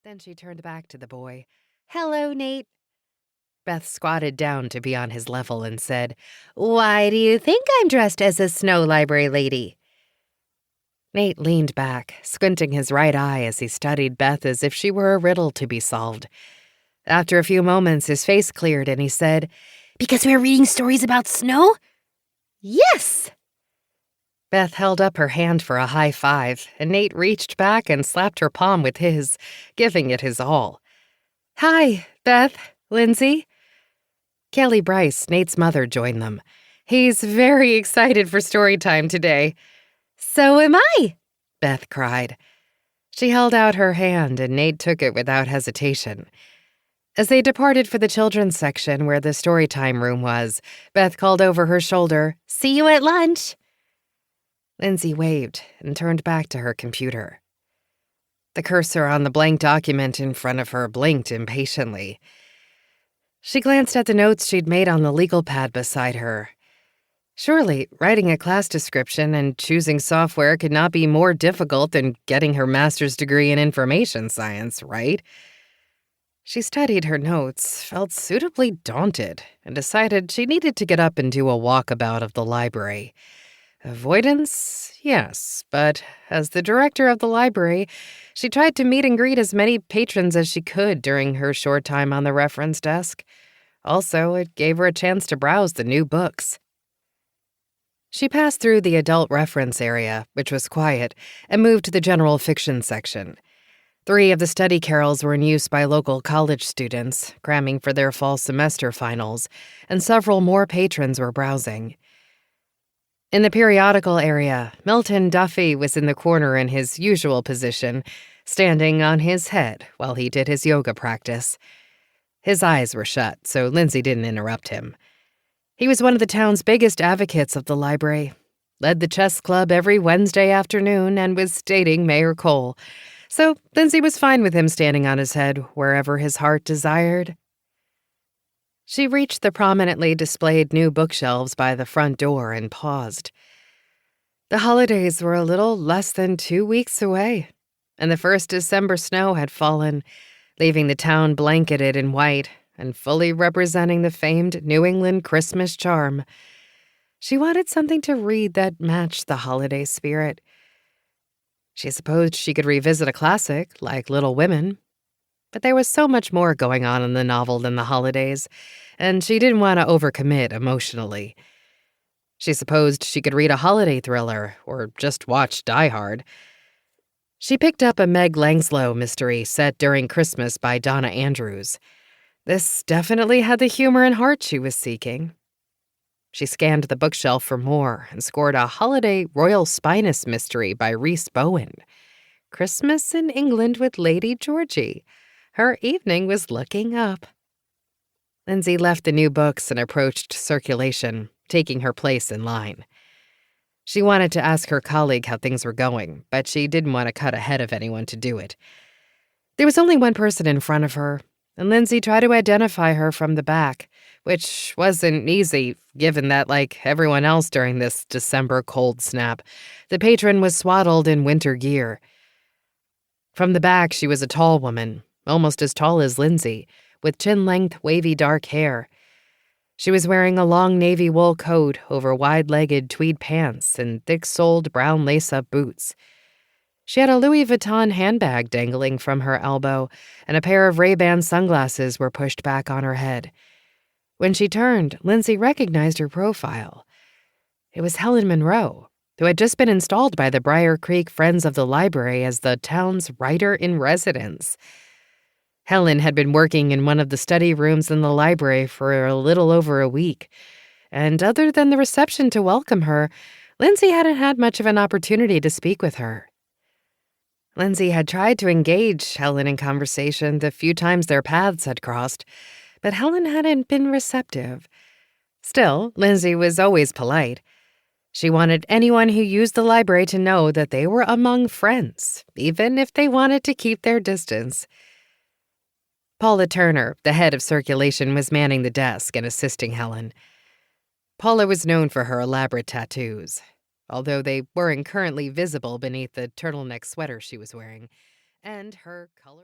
Then she turned back to the boy. "Hello, Nate." Beth squatted down to be on his level and said, "Why do you think I'm dressed as a snow library lady?" Nate leaned back, squinting his right eye as he studied Beth as if she were a riddle to be solved. After a few moments, his face cleared and he said, "Because we're reading stories about snow?" "Yes!" Beth held up her hand for a high five, and Nate reached back and slapped her palm with his, giving it his all. "Hi, Beth, Lindsey." Kelly Bryce, Nate's mother, joined them. "He's very excited for story time today." "So am I," Beth cried. She held out her hand, and Nate took it without hesitation. As they departed for the children's section where the storytime room was, Beth called over her shoulder, "See you at lunch." Lindsey waved and turned back to her computer. The cursor on the blank document in front of her blinked impatiently. She glanced at the notes she'd made on the legal pad beside her. Surely, writing a class description and choosing software could not be more difficult than getting her master's degree in information science, right? She studied her notes, felt suitably daunted, and decided she needed to get up and do a walkabout of the library. Avoidance? Yes, but as the director of the library, she tried to meet and greet as many patrons as she could during her short time on the reference desk. Also, it gave her a chance to browse the new books. She passed through the adult reference area, which was quiet, and moved to the general fiction section. 3 of the study carrels were in use by local college students, cramming for their fall semester finals, and several more patrons were browsing. In the periodical area, Milton Duffy was in the corner in his usual position, standing on his head while he did his yoga practice. His eyes were shut, so Lindsey didn't interrupt him. He was one of the town's biggest advocates of the library, led the chess club every Wednesday afternoon, and was dating Mayor Cole. So Lindsey was fine with him standing on his head wherever his heart desired. She reached the prominently displayed new bookshelves by the front door and paused. The holidays were a little less than 2 weeks away, and the first December snow had fallen, leaving the town blanketed in white and fully representing the famed New England Christmas charm. She wanted something to read that matched the holiday spirit. She supposed she could revisit a classic like Little Women, but there was so much more going on in the novel than the holidays, and she didn't want to overcommit emotionally. She supposed she could read a holiday thriller or just watch Die Hard. She picked up a Meg Langslow mystery set during Christmas by Donna Andrews. This definitely had the humor and heart she was seeking. She scanned the bookshelf for more and scored a holiday Royal Spinous mystery by Rhys Bowen. Christmas in England with Lady Georgie. Her evening was looking up. Lindsey left the new books and approached circulation, taking her place in line. She wanted to ask her colleague how things were going, but she didn't want to cut ahead of anyone to do it. There was only one person in front of her, and Lindsey tried to identify her from the back, which wasn't easy, given that, like everyone else during this December cold snap, the patron was swaddled in winter gear. From the back, she was a tall woman, almost as tall as Lindsey, with chin-length, wavy dark hair. She was wearing a long navy wool coat over wide-legged tweed pants and thick-soled brown lace-up boots. She had a Louis Vuitton handbag dangling from her elbow, and a pair of Ray-Ban sunglasses were pushed back on her head. When she turned, Lindsey recognized her profile. It was Helen Monroe, who had just been installed by the Briar Creek Friends of the Library as the town's writer-in-residence. Helen had been working in one of the study rooms in the library for a little over a week, and other than the reception to welcome her, Lindsey hadn't had much of an opportunity to speak with her. Lindsey had tried to engage Helen in conversation the few times their paths had crossed, but Helen hadn't been receptive. Still, Lindsey was always polite. She wanted anyone who used the library to know that they were among friends, even if they wanted to keep their distance. Paula Turner, the head of circulation, was manning the desk and assisting Helen. Paula was known for her elaborate tattoos, although they weren't currently visible beneath the turtleneck sweater she was wearing, and her color.